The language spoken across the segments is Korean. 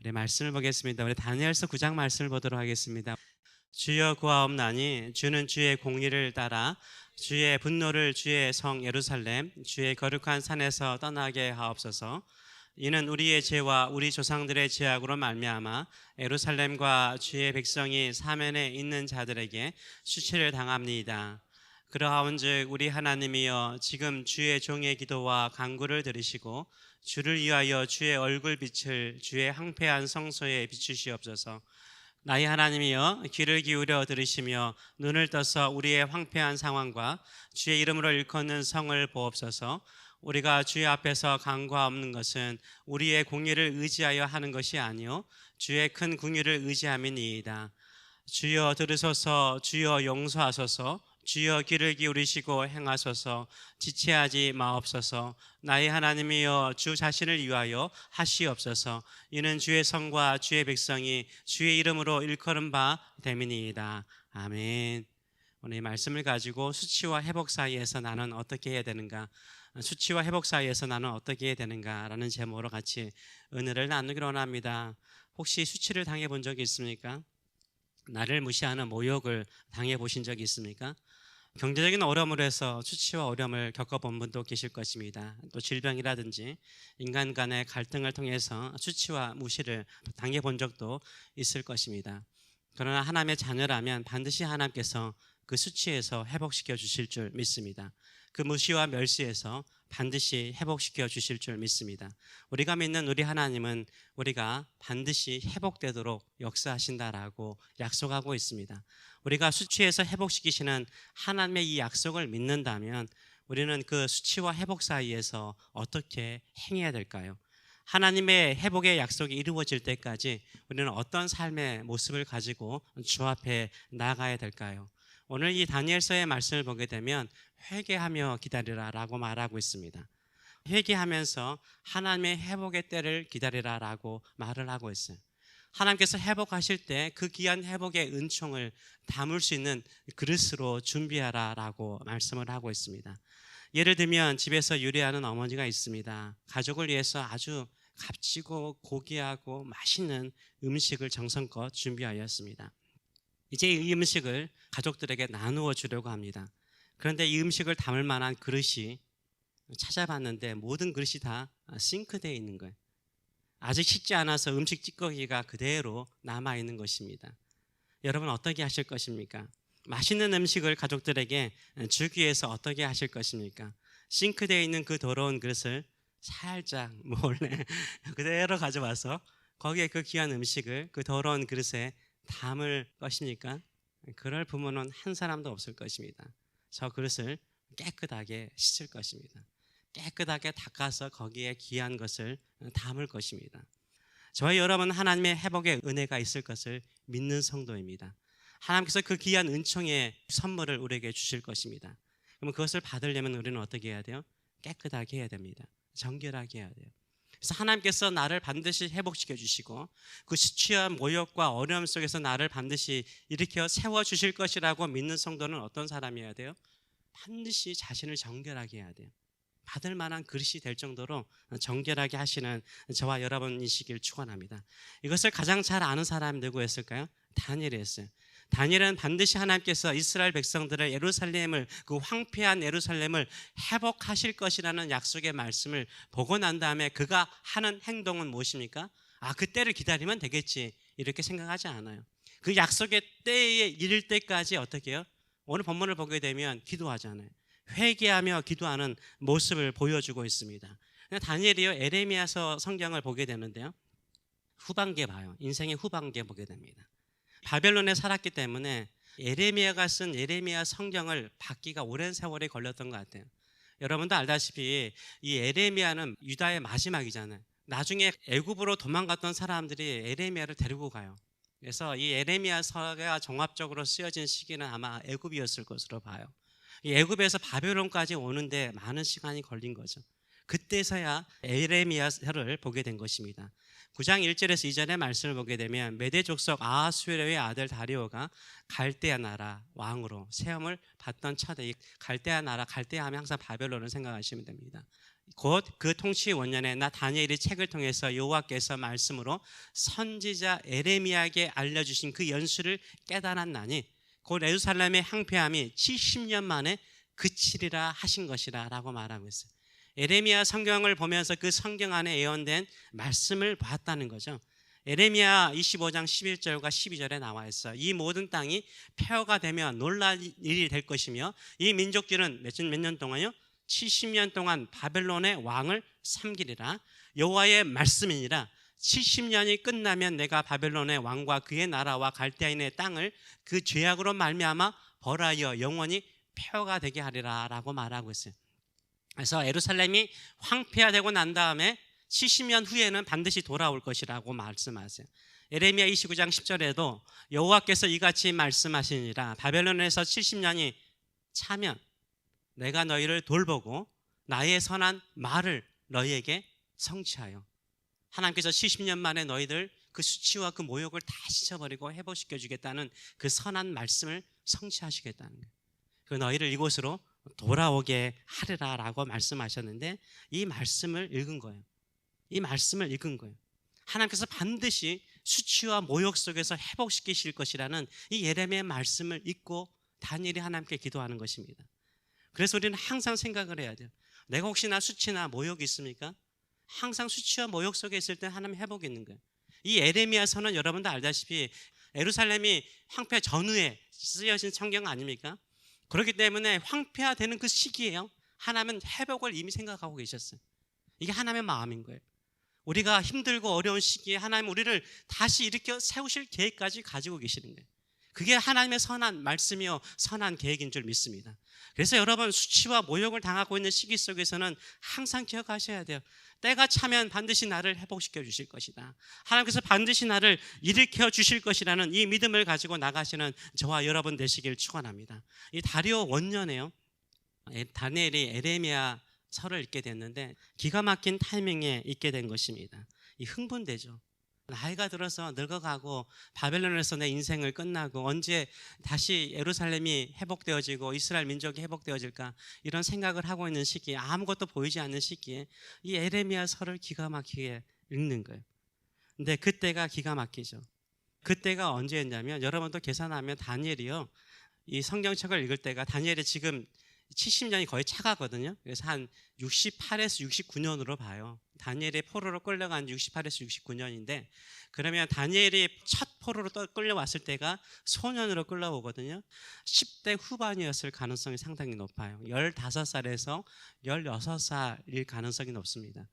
우리 말씀을 보겠습니다. 우리 다니엘서 9장 말씀을 보도록 하겠습니다. 주여 구하옵나니 주는 주의 공의를 따라 주의 분노를 주의 성 예루살렘 주의 거룩한 산에서 떠나게 하옵소서. 이는 우리의 죄와 우리 조상들의 죄악으로 말미암아 예루살렘과 주의 백성이 사면에 있는 자들에게 수치를 당합니다. 그러하온즉 우리 하나님이여 지금 주의 종의 기도와 간구를 들으시고 주를 위하여 주의 얼굴빛을 주의 황폐한 성소에 비추시옵소서. 나의 하나님이여 귀를 기울여 들으시며 눈을 떠서 우리의 황폐한 상황과 주의 이름으로 일컫는 성을 보옵소서. 우리가 주의 앞에서 간구하옵는 것은 우리의 공의를 의지하여 하는 것이 아니요 주의 큰 공의를 의지함이니이다. 주여 들으소서. 주여 용서하소서. 주여 귀를 기울이시고 행하소서. 지체하지 마옵소서. 나의 하나님이여 주 자신을 위하여 하시옵소서. 이는 주의 성과 주의 백성이 주의 이름으로 일컬은 바 됨이니이다. 아멘. 오늘 이 말씀을 가지고 수치와 회복 사이에서 나는 어떻게 해야 되는가, 수치와 회복 사이에서 나는 어떻게 해야 되는가라는 제목으로 같이 은혜를 나누기로 원합니다. 혹시 수치를 당해본 적이 있습니까? 나를 무시하는 모욕을 당해보신 적이 있습니까? 경제적인 어려움으로 해서 수치와 어려움을 겪어본 분도 계실 것입니다. 또 질병이라든지 인간 간의 갈등을 통해서 수치와 무시를 당해본 적도 있을 것입니다. 그러나 하나님의 자녀라면 반드시 하나님께서 그 수치에서 회복시켜 주실 줄 믿습니다. 그 무시와 멸시에서 반드시 회복시켜 주실 줄 믿습니다. 우리가 믿는 우리 하나님은 우리가 반드시 회복되도록 역사하신다라고 약속하고 있습니다. 우리가 수치에서 회복시키시는 하나님의 이 약속을 믿는다면 우리는 그 수치와 회복 사이에서 어떻게 행해야 될까요? 하나님의 회복의 약속이 이루어질 때까지 우리는 어떤 삶의 모습을 가지고 주 앞에 나아가야 될까요? 오늘 이 다니엘서의 말씀을 보게 되면 회개하며 기다리라 라고 말하고 있습니다. 회개하면서 하나님의 회복의 때를 기다리라 라고 말을 하고 있어요. 하나님께서 회복하실 때 그 귀한 회복의 은총을 담을 수 있는 그릇으로 준비하라 라고 말씀을 하고 있습니다. 예를 들면 집에서 요리하는 어머니가 있습니다. 가족을 위해서 아주 값지고 고귀하고 맛있는 음식을 정성껏 준비하였습니다. 이제 이 음식을 가족들에게 나누어 주려고 합니다. 그런데 이 음식을 담을 만한 그릇이 찾아봤는데 모든 그릇이 다 싱크대에 있는 거예요. 아직 식지 않아서 음식 찌꺼기가 그대로 남아있는 것입니다. 여러분 어떻게 하실 것입니까? 맛있는 음식을 가족들에게 주기 위해서 어떻게 하실 것입니까? 싱크대에 있는 그 더러운 그릇을 살짝 몰래 그대로 가져와서 거기에 그 귀한 음식을 그 더러운 그릇에 담을 것입니까? 그럴 부모는 한 사람도 없을 것입니다. 저 그릇을 깨끗하게 씻을 것입니다. 깨끗하게 닦아서 거기에 귀한 것을 담을 것입니다. 저희 여러분 하나님의 회복의 은혜가 있을 것을 믿는 성도입니다. 하나님께서 그 귀한 은총의 선물을 우리에게 주실 것입니다. 그러면 그것을 받으려면 우리는 어떻게 해야 돼요? 깨끗하게 해야 됩니다. 정결하게 해야 돼요. 그래서 하나님께서 나를 반드시 회복시켜 주시고 그 수치와 모욕과 어려움 속에서 나를 반드시 일으켜 세워주실 것이라고 믿는 성도는 어떤 사람이어야 돼요? 반드시 자신을 정결하게 해야 돼요. 받을 만한 그릇이 될 정도로 정결하게 하시는 저와 여러분이시길 축원합니다. 이것을 가장 잘 아는 사람이 누구였을까요? 다니엘이었어요. 다니엘은 반드시 하나님께서 이스라엘 백성들의 예루살렘을, 그 황폐한 예루살렘을 회복하실 것이라는 약속의 말씀을 보고 난 다음에 그가 하는 행동은 무엇입니까? 그때를 기다리면 되겠지 이렇게 생각하지 않아요. 그 약속의 때에 이를 때까지 어떻게 해요? 오늘 본문을 보게 되면 기도하잖아요. 회개하며 기도하는 모습을 보여주고 있습니다. 다니엘이요 에레미야서 성경을 보게 되는데요, 후반기에 봐요. 인생의 후반기에 보게 됩니다. 바벨론에 살았기 때문에 에레미야가 쓴 에레미야 성경을 받기가 오랜 세월이 걸렸던 것 같아요. 여러분도 알다시피 이 에레미야는 유다의 마지막이잖아요. 나중에 애굽으로 도망갔던 사람들이 에레미야를 데리고 가요. 그래서 이 에레미야서가 종합적으로 쓰여진 시기는 아마 애굽이었을 것으로 봐요. 이 애굽에서 바벨론까지 오는데 많은 시간이 걸린 거죠. 그때서야 에레미야서를 보게 된 것입니다. 9장 1절에서 2절의 말씀을 보게 되면 메대 족속 아하수에로의 아들 다리오가 갈대아 나라 왕으로 세움을 받던 차대. 갈대아 나라, 갈대아 하면 항상 바벨론을 생각하시면 됩니다. 곧 그 통치 원년에 나 다니엘이 책을 통해서 여호와께서 말씀으로 선지자 에레미야에게 알려주신 그 연수를 깨달았나니 곧 예루살렘의 황폐함이 70년 만에 그치리라 하신 것이라 라고 말하고 있어요. 에레미야 성경을 보면서 그 성경 안에 예언된 말씀을 봤다는 거죠. 에레미야 25장 11절과 12절에 나와 있어. 이 모든 땅이 폐허가 되면 놀랄 일이 될 것이며 이 민족들은 몇 년 동안요? 70년 동안 바벨론의 왕을 섬기리라. 여호와의 말씀이니라. 70년이 끝나면 내가 바벨론의 왕과 그의 나라와 갈대아인의 땅을 그 죄악으로 말미암아 벌하여 영원히 폐허가 되게 하리라 라고 말하고 있어요. 그래서 예루살렘이 황폐화되고 난 다음에 70년 후에는 반드시 돌아올 것이라고 말씀하세요. 예레미야 29장 10절에도 여호와께서 이같이 말씀하시니라. 바벨론에서 70년이 차면 내가 너희를 돌보고 나의 선한 말을 너희에게 성취하여, 하나님께서 70년 만에 너희들 그 수치와 그 모욕을 다 씻어버리고 회복시켜 주겠다는 그 선한 말씀을 성취하시겠다는 거예요. 그 너희를 이곳으로 돌아오게 하리라 라고 말씀하셨는데, 이 말씀을 읽은 거예요. 이 말씀을 읽은 거예요. 하나님께서 반드시 수치와 모욕 속에서 회복시키실 것이라는 이 예레미야의 말씀을 읽고 다니엘이 하나님께 기도하는 것입니다. 그래서 우리는 항상 생각을 해야 돼요. 내가 혹시나 수치나 모욕이 있습니까? 항상 수치와 모욕 속에 있을 때 하나님 회복이 있는 거예요. 이 에레미야서는 여러분도 알다시피 예루살렘이 황폐 전후에 쓰여진 성경 아닙니까? 그렇기 때문에 황폐화되는 그 시기에요, 하나님은 회복을 이미 생각하고 계셨어요. 이게 하나님의 마음인 거예요. 우리가 힘들고 어려운 시기에 하나님 우리를 다시 일으켜 세우실 계획까지 가지고 계시는 거예요. 그게 하나님의 선한 말씀이요 선한 계획인 줄 믿습니다. 그래서 여러분, 수치와 모욕을 당하고 있는 시기 속에서는 항상 기억하셔야 돼요. 때가 차면 반드시 나를 회복시켜 주실 것이다. 하나님께서 반드시 나를 일으켜 주실 것이라는 이 믿음을 가지고 나가시는 저와 여러분 되시길 축원합니다. 이 다리오 원년에요, 다니엘이 에레미야 서를 읽게 됐는데 기가 막힌 타이밍에 읽게 된 것입니다. 이 흥분되죠. 나이가 들어서 늙어가고 바벨론에서 내 인생을 끝나고 언제 다시 예루살렘이 회복되어지고 이스라엘 민족이 회복되어질까, 이런 생각을 하고 있는 시기에, 아무것도 보이지 않는 시기에 이 에레미야서를 기가 막히게 읽는 거예요. 근데 그때가 기가 막히죠. 그때가 언제였냐면, 여러분도 계산하면 다니엘이요, 이 성경책을 읽을 때가 다니엘이 지금 70년이 거의 차가거든요. 그래서 한 68에서 69년으로 봐요. 다니엘이 포로로 끌려간 68에서 69년인데, 그러면 다니엘이 첫 포로로 끌려왔을 때가 소년으로 끌려오거든요. 10대 후반이었을 가능성이 상당히 높아요. 15살에서 16살일 가능성이 높습니다.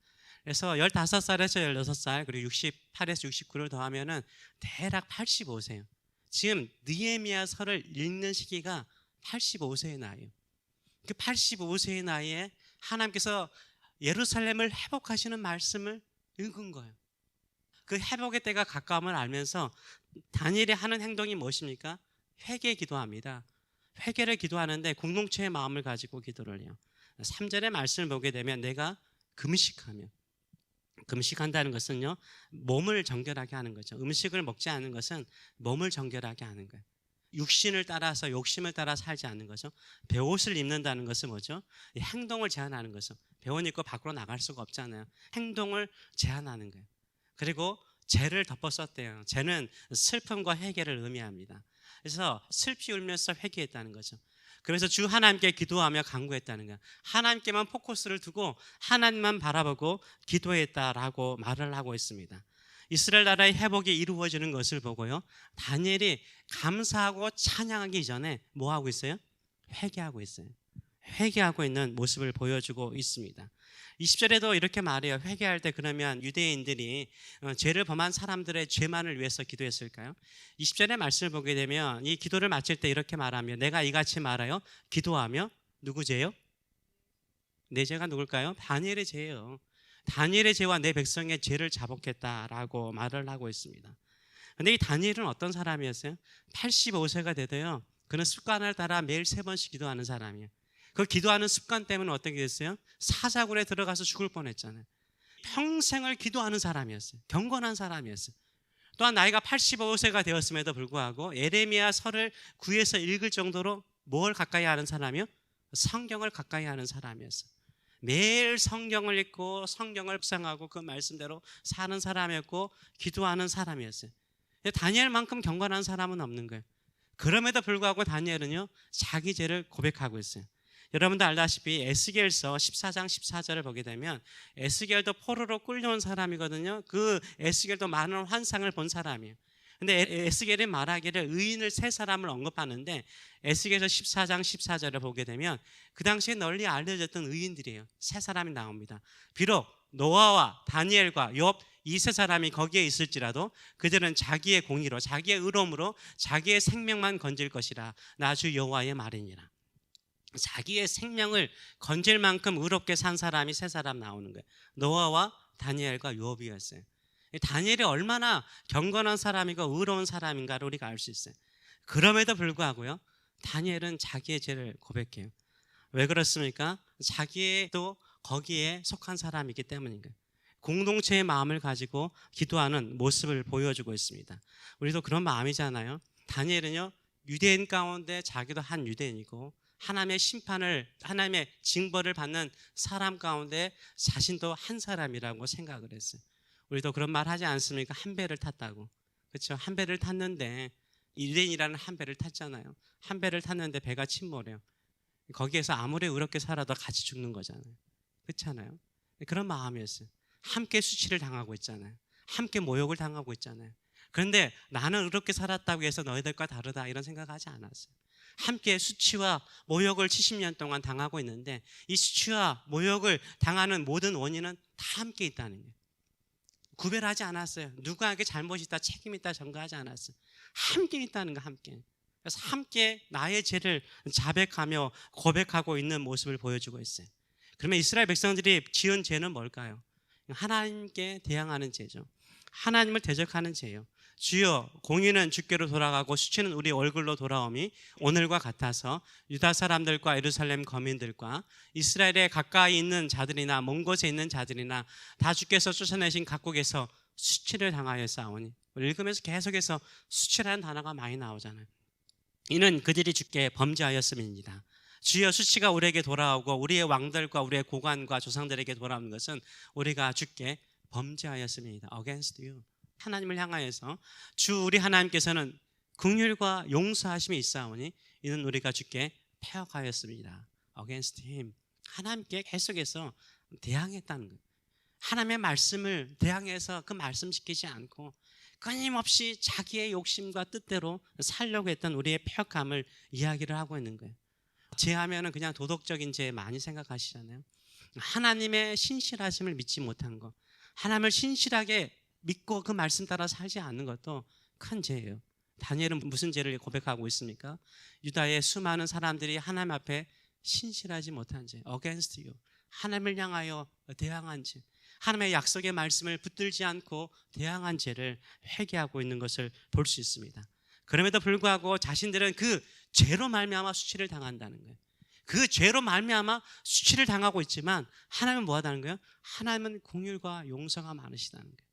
그래서 15살에서 16살, 그리고 68에서 69를 더하면은 대략 85세예요. 지금 느헤미야서를 읽는 시기가 85세의 나이예요. 그 85세의 나이에 하나님께서 예루살렘을 회복하시는 말씀을 읽은 거예요. 그 회복의 때가 가까움을 알면서 다니엘이 하는 행동이 무엇입니까? 회개 기도합니다. 회개를 기도하는데 공동체의 마음을 가지고 기도를 해요. 3절의 말씀을 보게 되면 내가 금식하며, 금식한다는 것은요, 몸을 정결하게 하는 거죠. 음식을 먹지 않는 것은 몸을 정결하게 하는 거예요. 육신을 따라서 욕심을 따라 살지 않는 거죠. 배옷을 입는다는 것은 뭐죠? 행동을 제한하는 거죠. 배옷 입고 밖으로 나갈 수가 없잖아요. 행동을 제한하는 거예요. 그리고 죄를 덮어 썼대요. 죄는 슬픔과 회개를 의미합니다. 그래서 슬피 울면서 회개했다는 거죠. 그래서 주 하나님께 기도하며 간구했다는 거예요. 하나님께만 포커스를 두고 하나님만 바라보고 기도했다라고 말을 하고 있습니다. 이스라엘 나라의 회복이 이루어지는 것을 보고요, 다니엘이 감사하고 찬양하기 전에 뭐 하고 있어요? 회개하고 있어요. 회개하고 있는 모습을 보여주고 있습니다. 20절에도 이렇게 말해요. 회개할 때 그러면 유대인들이 죄를 범한 사람들의 죄만을 위해서 기도했을까요? 20절의 말씀을 보게 되면 이 기도를 마칠 때 이렇게 말하며, 내가 이같이 말하여 기도하며, 누구 죄요? 내 죄가 누굴까요? 다니엘의 죄예요. 다니엘의 죄와 내 백성의 죄를 자복했다라고 말을 하고 있습니다. 그런데 이 다니엘은 어떤 사람이었어요? 85세가 돼도요, 그는 습관을 따라 매일 3번씩 기도하는 사람이에요. 그 기도하는 습관 때문에 어떻게 됐어요? 사자굴에 들어가서 죽을 뻔했잖아요. 평생을 기도하는 사람이었어요. 경건한 사람이었어요. 또한 나이가 85세가 되었음에도 불구하고 예레미야 서를 구해서 읽을 정도로 뭘 가까이 하는 사람이요? 성경을 가까이 하는 사람이었어요. 매일 성경을 읽고 성경을 묵상하고 그 말씀대로 사는 사람이었고 기도하는 사람이었어요. 다니엘만큼 경건한 사람은 없는 거예요. 그럼에도 불구하고 다니엘은요, 자기 죄를 고백하고 있어요. 여러분도 알다시피 에스겔서 14장 14절을 보게 되면 에스겔도 포로로 끌려온 사람이거든요. 그 에스겔도 많은 환상을 본 사람이에요. 근데 에스겔이 말하기를 의인을 세 사람을 언급하는데 에스겔서 14장 14절을 보게 되면 그 당시에 널리 알려졌던 의인들이에요. 세 사람이 나옵니다. 비록 노아와 다니엘과 욥 이 세 사람이 거기에 있을지라도 그들은 자기의 공의로 자기의 의로움으로 자기의 생명만 건질 것이라 나 주 여호와의 말이니라. 자기의 생명을 건질 만큼 의롭게 산 사람이 세 사람 나오는 거예요. 노아와 다니엘과 욥이었어요. 다니엘이 얼마나 경건한 사람이고 의로운 사람인가를 우리가 알 수 있어요. 그럼에도 불구하고요, 다니엘은 자기의 죄를 고백해요. 왜 그렇습니까? 자기도 거기에 속한 사람이기 때문인 거예요. 공동체의 마음을 가지고 기도하는 모습을 보여주고 있습니다. 우리도 그런 마음이잖아요. 다니엘은요, 유대인 가운데 자기도 한 유대인이고 하나님의 심판을, 하나님의 징벌을 받는 사람 가운데 자신도 한 사람이라고 생각을 했어요. 우리도 그런 말 하지 않습니까? 한 배를 탔다고. 그렇죠? 한 배를 탔는데 유대인이라는 한 배를 탔잖아요. 한 배를 탔는데 배가 침몰해요. 거기에서 아무리 의롭게 살아도 같이 죽는 거잖아요. 그렇잖아요. 그런 마음이었어요. 함께 수치를 당하고 있잖아요. 함께 모욕을 당하고 있잖아요. 그런데 나는 의롭게 살았다고 해서 너희들과 다르다 이런 생각하지 않았어요. 함께 수치와 모욕을 70년 동안 당하고 있는데 이 수치와 모욕을 당하는 모든 원인은 다 함께 있다는 거예요. 구별하지 않았어요. 누구에게 잘못이 있다, 책임이 있다 전가하지 않았어요. 함께 있다는 거, 함께. 그래서 함께 나의 죄를 자백하며 고백하고 있는 모습을 보여주고 있어요. 그러면 이스라엘 백성들이 지은 죄는 뭘까요? 하나님께 대항하는 죄죠. 하나님을 대적하는 죄예요. 주여, 공의는 주께로 돌아가고 수치는 우리 얼굴로 돌아옴이 오늘과 같아서 유다 사람들과 예루살렘 거민들과 이스라엘에 가까이 있는 자들이나 먼 곳에 있는 자들이나 다 주께서 쫓아내신 각국에서 수치를 당하여 싸우니. 읽으면서 계속해서 수치라는 단어가 많이 나오잖아요. 이는 그들이 주께 범죄하였음입니다. 주여, 수치가 우리에게 돌아오고 우리의 왕들과 우리의 고관과 조상들에게 돌아오는 것은 우리가 주께 범죄하였습니다. Against you. 하나님을 향하여서 주 우리 하나님께서는 긍휼과 용서하심이 있사오니 이는 우리가 주께 패역하였습니다. Against him. 하나님께 계속해서 대항했다는 거예요. 하나님의 말씀을 대항해서 그 말씀 지키지 않고 끊임없이 자기의 욕심과 뜻대로 살려고 했던 우리의 패역함을 이야기를 하고 있는 거예요. 죄하면은 그냥 도덕적인 죄 많이 생각하시잖아요. 하나님의 신실하심을 믿지 못한 거, 하나님을 신실하게 믿고 그 말씀 따라 살지 않는 것도 큰 죄예요. 다니엘은 무슨 죄를 고백하고 있습니까? 유다의 수많은 사람들이 하나님 앞에 신실하지 못한 죄, against you. 하나님을 향하여 대항한 죄, 하나님의 약속의 말씀을 붙들지 않고 대항한 죄를 회개하고 있는 것을 볼 수 있습니다. 그럼에도 불구하고 자신들은 그 죄로 말미암아 수치를 당한다는 거예요. 그 죄로 말미암아 수치를 당하고 있지만 하나님은 뭐 하다는 거예요? 하나님은 긍휼과 용서가 많으시다는 거예요.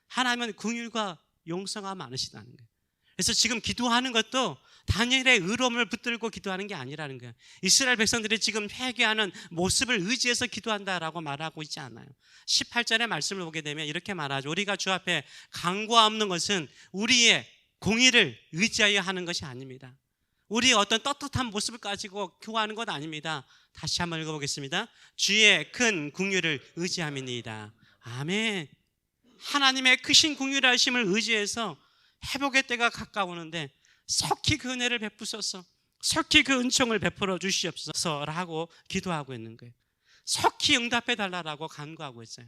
하나님은 긍휼과 용서가 많으시다는 거예요. 그래서 지금 기도하는 것도 다니엘의 의로움을 붙들고 기도하는 게 아니라는 거예요. 이스라엘 백성들이 지금 회개하는 모습을 의지해서 기도한다라고 말하고 있지 않아요. 18절의 말씀을 보게 되면 이렇게 말하죠. 우리가 주 앞에 간구하옵는 것은 우리의 공의를 의지하여 하는 것이 아닙니다. 우리의 어떤 떳떳한 모습을 가지고 구하는 것 아닙니다. 다시 한번 읽어보겠습니다. 주의 큰 긍휼을 의지함이니이다. 아멘. 하나님의 크신 긍휼하심을 의지해서 회복의 때가 가까우는데 속히 그 은혜를 베푸소서, 속히 그 은총을 베풀어 주시옵소서라고 기도하고 있는 거예요. 속히 응답해 달라고 간구하고 있어요.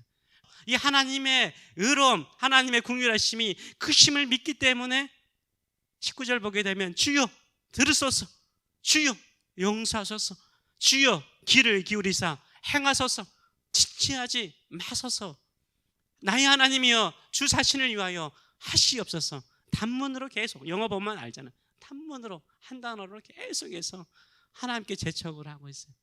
이 하나님의 의로움, 하나님의 긍휼하심이 크심을 믿기 때문에 19절 보게 되면 주여 들으소서, 주여 용서하소서, 주여 귀를 기울이사 행하소서, 지체하지 마소서, 나의 하나님이여 주 자신을 위하여 하시옵소서. 단문으로 계속, 영어 보면 알잖아요. 단문으로 한 단어로 계속해서 하나님께 재촉을 하고 있어요.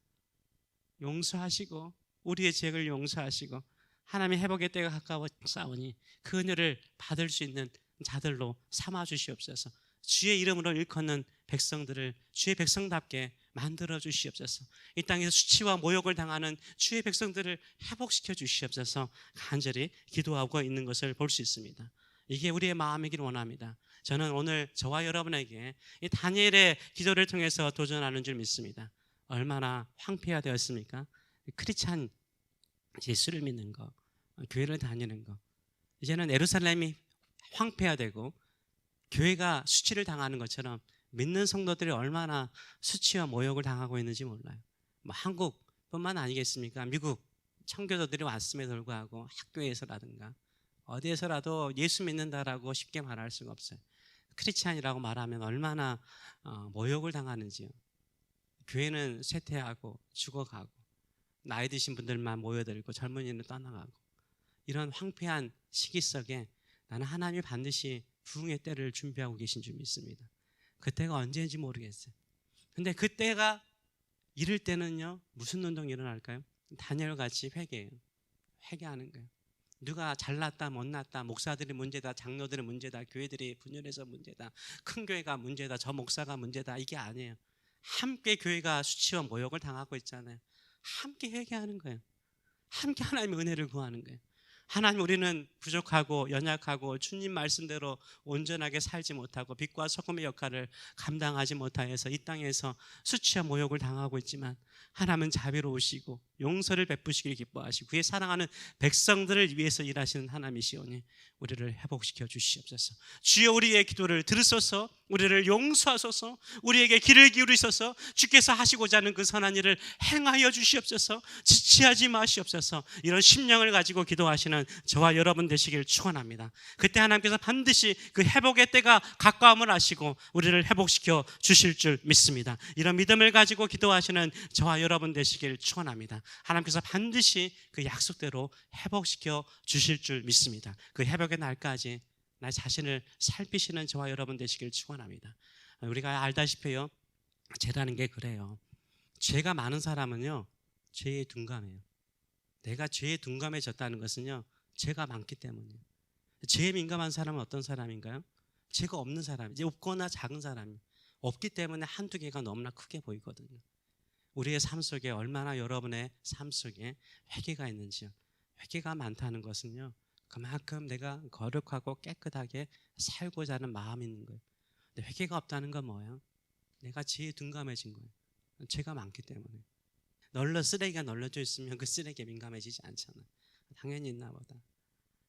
용서하시고 우리의 죄를 용서하시고 하나님의 회복의 때가 가까워 싸우니 그 은혜를 받을 수 있는 자들로 삼아 주시옵소서. 주의 이름으로 일컫는 백성들을 주의 백성답게 만들어 주시옵소서. 이 땅에서 수치와 모욕을 당하는 주의 백성들을 회복시켜 주시옵소서. 간절히 기도하고 있는 것을 볼 수 있습니다. 이게 우리의 마음이길 원합니다. 저는 오늘 저와 여러분에게 이 다니엘의 기도를 통해서 도전하는 줄 믿습니다. 얼마나 황폐화되었습니까? 크리스찬 예수를 믿는 거, 교회를 다니는 거. 이제는 예루살렘이 황폐화되고 교회가 수치를 당하는 것처럼 믿는 성도들이 얼마나 수치와 모욕을 당하고 있는지 몰라요. 한국뿐만 아니겠습니까? 미국 청교도들이 왔음에도 불구하고 학교에서라든가 어디에서라도 예수 믿는다라고 쉽게 말할 수가 없어요. 크리스찬이라고 말하면 얼마나 모욕을 당하는지요. 교회는 쇠퇴하고 죽어가고 나이 드신 분들만 모여들고 젊은이는 떠나가고 이런 황폐한 시기 속에 나는 하나님이 반드시 부흥의 때를 준비하고 계신 줄 믿습니다. 그때가 언제인지 모르겠어요. 근데 그때가 이럴 때는요, 무슨 운동이 일어날까요? 다니엘같이 회개해요. 회개하는 거예요. 누가 잘났다 못났다, 목사들이 문제다, 장로들이 문제다, 교회들이 분열해서 문제다, 큰 교회가 문제다, 저 목사가 문제다, 이게 아니에요. 함께 교회가 수치와 모욕을 당하고 있잖아요. 함께 회개하는 거예요. 함께 하나님의 은혜를 구하는 거예요. 하나님, 우리는 부족하고 연약하고 주님 말씀대로 온전하게 살지 못하고 빛과 소금의 역할을 감당하지 못하여서 이 땅에서 수치와 모욕을 당하고 있지만 하나님은 자비로우시고 용서를 베푸시길 기뻐하시고 그의 사랑하는 백성들을 위해서 일하시는 하나님이시오니 우리를 회복시켜 주시옵소서. 주여, 우리의 기도를 들으소서. 우리를 용서하소서. 우리에게 길을 기울이소서. 주께서 하시고자 하는 그 선한 일을 행하여 주시옵소서. 지체하지 마시옵소서. 이런 심령을 가지고 기도하시는 저와 여러분 되시길 축원합니다. 그때 하나님께서 반드시 그 회복의 때가 가까움을 아시고 우리를 회복시켜 주실 줄 믿습니다. 이런 믿음을 가지고 기도하시는 저와 여러분 되시길 축원합니다. 하나님께서 반드시 그 약속대로 회복시켜 주실 줄 믿습니다. 그 회복의 날까지 나 자신을 살피시는 저와 여러분 되시길 축원합니다. 우리가 알다시피요, 죄라는 게 그래요. 죄가 많은 사람은요, 죄에 둔감해요. 내가 죄에 둔감해졌다는 것은요, 죄가 많기 때문이에요. 죄에 민감한 사람은 어떤 사람인가요? 죄가 없는 사람, 이제 없거나 작은 사람이 없기 때문에 한두 개가 너무나 크게 보이거든요. 우리의 삶 속에 얼마나 여러분의 삶 속에 회개가 있는지요. 회개가 많다는 것은요, 그만큼 내가 거룩하고 깨끗하게 살고자 하는 마음이 있는 거예요. 근데 회개가 없다는 건 뭐예요? 내가 죄에 둔감해진 거예요. 죄가 많기 때문에. 쓰레기가 널려져 있으면 그 쓰레기에 민감해지지 않잖아요. 당연히 있나 보다.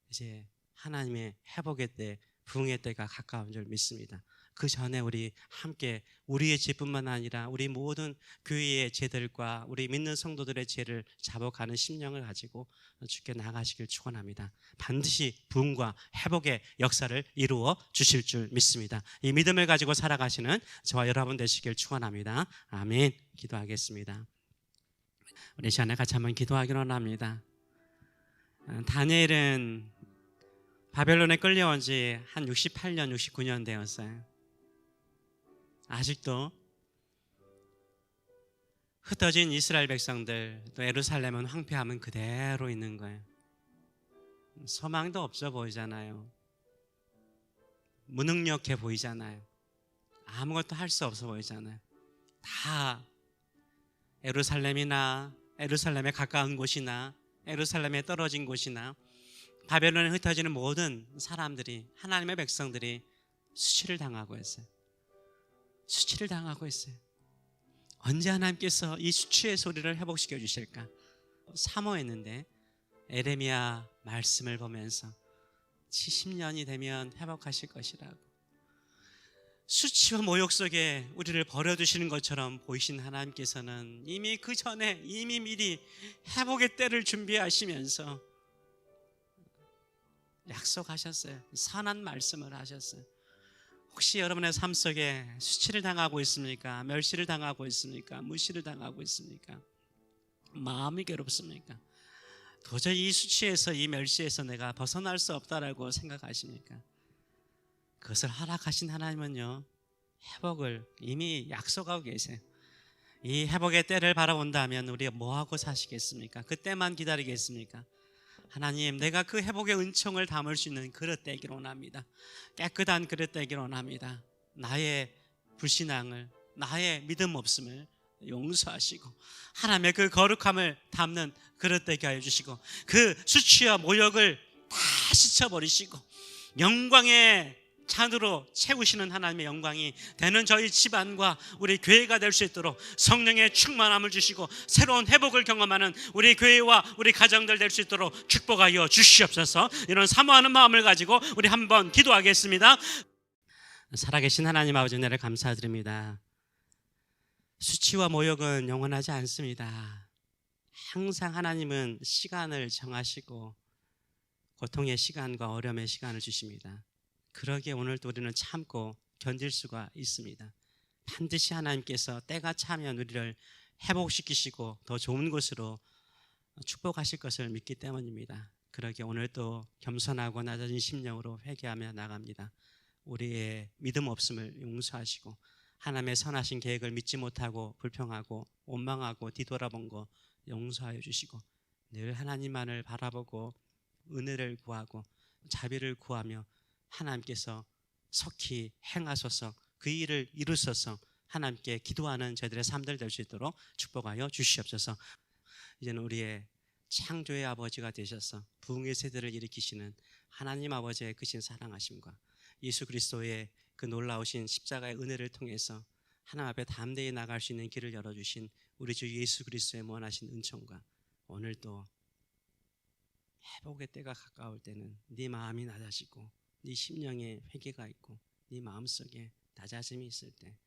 이제 하나님의 회복의 때, 부흥의 때가 가까운 줄 믿습니다. 그 전에 우리 함께 우리의 죄뿐만 아니라 우리 모든 교회의 죄들과 우리 믿는 성도들의 죄를 잡아가는 심령을 가지고 주께 나가시길 축원합니다. 반드시 부흥과 회복의 역사를 이루어 주실 줄 믿습니다. 이 믿음을 가지고 살아가시는 저와 여러분 되시길 축원합니다. 아멘. 기도하겠습니다. 우리 시간에 같이 한번 기도하기로 합니다. 다니엘은 바벨론에 끌려온 지 한 68년, 69년 되었어요. 아직도 흩어진 이스라엘 백성들, 또 예루살렘은 황폐함은 그대로 있는 거예요. 소망도 없어 보이잖아요. 무능력해 보이잖아요. 아무것도 할 수 없어 보이잖아요. 다 예루살렘이나 예루살렘에 가까운 곳이나 예루살렘에 떨어진 곳이나 바벨론에 흩어지는 모든 사람들이, 하나님의 백성들이 수치를 당하고 있어요. 수치를 당하고 있어요. 언제 하나님께서 이 수치의 소리를 회복시켜 주실까? 사모했는데 에레미야 말씀을 보면서 70년이 되면 회복하실 것이라고. 수치와 모욕 속에 우리를 버려두시는 것처럼 보이신 하나님께서는 이미 그 전에 이미 미리 회복의 때를 준비하시면서 약속하셨어요. 선한 말씀을 하셨어요. 혹시 여러분의 삶 속에 수치를 당하고 있습니까? 멸시를 당하고 있습니까? 무시를 당하고 있습니까? 마음이 괴롭습니까? 도저히 이 수치에서, 이 멸시에서 내가 벗어날 수 없다라고 생각하십니까? 그것을 허락하신 하나님은요, 회복을 이미 약속하고 계세요. 이 회복의 때를 바라본다면 우리가 뭐하고 사시겠습니까? 그때만 기다리겠습니까? 하나님, 내가 그 회복의 은총을 담을 수 있는 그릇 되기를 원합니다. 깨끗한 그릇 되기를 원합니다. 나의 불신앙을, 나의 믿음 없음을 용서하시고 하나님의 그 거룩함을 담는 그릇 되게 하여 주시고 그 수치와 모욕을 다 씻어버리시고 영광의 찬으로 채우시는 하나님의 영광이 되는 저희 집안과 우리 교회가 될 수 있도록 성령의 충만함을 주시고 새로운 회복을 경험하는 우리 교회와 우리 가정들 될 수 있도록 축복하여 주시옵소서. 이런 사모하는 마음을 가지고 우리 한번 기도하겠습니다. 살아계신 하나님 아버지 은혜를 감사드립니다. 수치와 모욕은 영원하지 않습니다. 항상 하나님은 시간을 정하시고 고통의 시간과 어려움의 시간을 주십니다. 그러기에 오늘도 우리는 참고 견딜 수가 있습니다. 반드시 하나님께서 때가 차면 우리를 회복시키시고 더 좋은 곳으로 축복하실 것을 믿기 때문입니다. 그러기에 오늘도 겸손하고 낮아진 심령으로 회개하며 나갑니다. 우리의 믿음 없음을 용서하시고 하나님의 선하신 계획을 믿지 못하고 불평하고 원망하고 뒤돌아본 거 용서하여 주시고 늘 하나님만을 바라보고 은혜를 구하고 자비를 구하며 하나님께서 속히 행하소서 그 일을 이루소서 하나님께 기도하는 저희들의 삶들 될 수 있도록 축복하여 주시옵소서. 이제는 우리의 창조의 아버지가 되셔서 부흥의 세대를 일으키시는 하나님 아버지의 크신 사랑하심과 예수 그리스도의 그 놀라우신 십자가의 은혜를 통해서 하나님 앞에 담대히 나갈 수 있는 길을 열어주신 우리 주 예수 그리스도의 무한하신 은총과 오늘도 회복의 때가 가까울 때는 네 마음이 낮아지고 네 심령에 회개가 있고 네 마음속에 다짐이 있을 때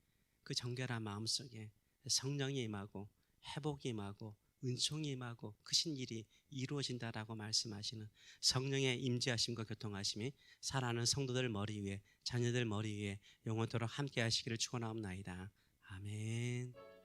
그 정결한 마음속에 성령이 임하고 회복이 임하고 은총이 임하고 크신 일이 이루어진다라고 말씀하시는 성령의 임재하심과 교통하심이 사랑하는 성도들 머리 위에 자녀들 머리 위에 영원토록 함께 하시기를 축원하옵나이다. 아멘.